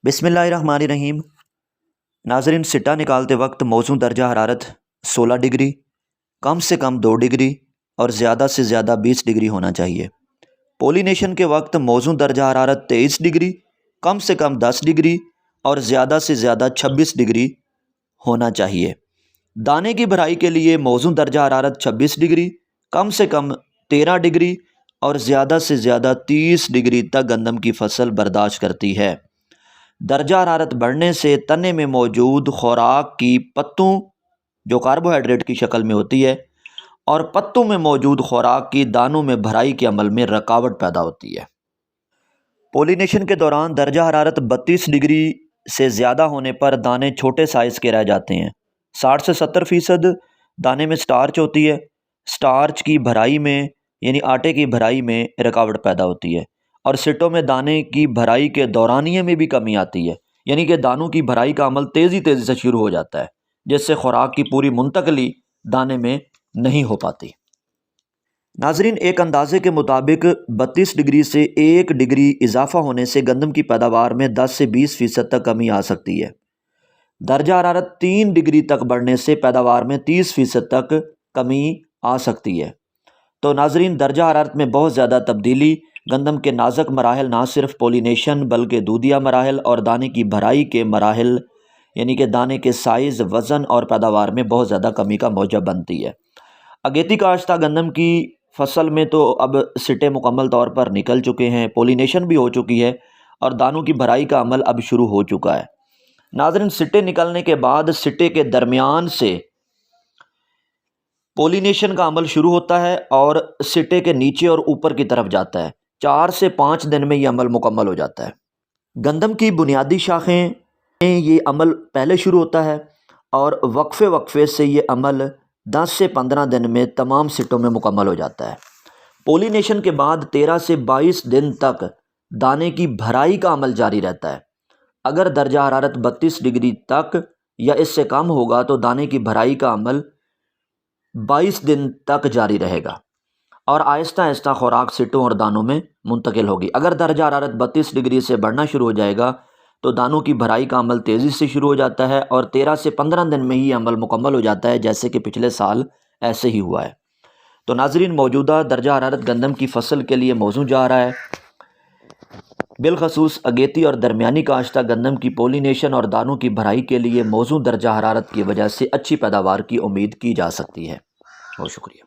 بسم اللہ الرحمن الرحیم۔ ناظرین، سٹا نکالتے وقت موزوں درجہ حرارت 16 ڈگری، کم سے کم 2 ڈگری اور زیادہ سے زیادہ 20 ڈگری ہونا چاہیے۔ پولینیشن کے وقت موزوں درجہ حرارت 23 ڈگری، کم سے کم 10 ڈگری اور زیادہ سے زیادہ 26 ڈگری ہونا چاہیے۔ دانے کی بھرائی کے لیے موزوں درجہ حرارت 26 ڈگری، کم سے کم 13 ڈگری اور زیادہ سے زیادہ 30 ڈگری تک گندم کی فصل برداشت کرتی ہے۔ درجہ حرارت بڑھنے سے تنے میں موجود خوراک کی پتوں جو کاربوہائیڈریٹ کی شکل میں ہوتی ہے اور پتوں میں موجود خوراک کی دانوں میں بھرائی کے عمل میں رکاوٹ پیدا ہوتی ہے۔ پولینیشن کے دوران درجہ حرارت 32 ڈگری سے زیادہ ہونے پر دانے چھوٹے سائز کے رہ جاتے ہیں۔ 60 سے 70% دانے میں سٹارچ ہوتی ہے۔ سٹارچ کی بھرائی میں یعنی آٹے کی بھرائی میں رکاوٹ پیدا ہوتی ہے اور سٹوں میں دانے کی بھرائی کے دورانیے میں بھی کمی آتی ہے، یعنی کہ دانوں کی بھرائی کا عمل تیزی سے شروع ہو جاتا ہے، جس سے خوراک کی پوری منتقلی دانے میں نہیں ہو پاتی۔ ناظرین، ایک اندازے کے مطابق 32 ڈگری سے 1 ڈگری اضافہ ہونے سے گندم کی پیداوار میں 10 سے 20% تک کمی آ سکتی ہے۔ درجہ حرارت 3 ڈگری تک بڑھنے سے پیداوار میں 30% تک کمی آ سکتی ہے۔ تو ناظرین، درجہ حرارت میں بہت زیادہ تبدیلی گندم کے نازک مراحل، نہ صرف پولینیشن بلکہ دودھیا مراحل اور دانے کی بھرائی کے مراحل یعنی کہ دانے کے سائز، وزن اور پیداوار میں بہت زیادہ کمی کا موجب بنتی ہے۔ اگیتی کاشتہ گندم کی فصل میں تو اب سٹے مکمل طور پر نکل چکے ہیں، پولینیشن بھی ہو چکی ہے اور دانوں کی بھرائی کا عمل اب شروع ہو چکا ہے۔ ناظرین، سٹے نکلنے کے بعد سٹے کے درمیان سے پولینیشن کا عمل شروع ہوتا ہے اور سٹے کے نیچے اور اوپر کی طرف جاتا ہے۔ 4 سے 5 دن میں یہ عمل مکمل ہو جاتا ہے۔ گندم کی بنیادی شاخیں یہ عمل پہلے شروع ہوتا ہے اور وقفے سے یہ عمل 10 سے 15 دن میں تمام سٹوں میں مکمل ہو جاتا ہے۔ پولینیشن کے بعد 13 سے 22 دن تک دانے کی بھرائی کا عمل جاری رہتا ہے۔ اگر درجہ حرارت 32 ڈگری تک یا اس سے کم ہوگا تو دانے کی بھرائی کا عمل 22 دن تک جاری رہے گا اور آہستہ آہستہ خوراک سٹوں اور دانوں میں منتقل ہوگی۔ اگر درجہ حرارت 32 ڈگری سے بڑھنا شروع ہو جائے گا تو دانوں کی بھرائی کا عمل تیزی سے شروع ہو جاتا ہے اور 13 سے 15 دن میں ہی عمل مکمل ہو جاتا ہے، جیسے کہ پچھلے سال ایسے ہی ہوا ہے۔ تو ناظرین، موجودہ درجہ حرارت گندم کی فصل کے لیے موزوں جا رہا ہے۔ بالخصوص اگیتی اور درمیانی کاشتہ گندم کی پولینیشن اور دانوں کی بھرائی کے لیے موزوں درجہ حرارت کی وجہ سے اچھی پیداوار کی امید کی جا سکتی ہے۔ بہت شکریہ۔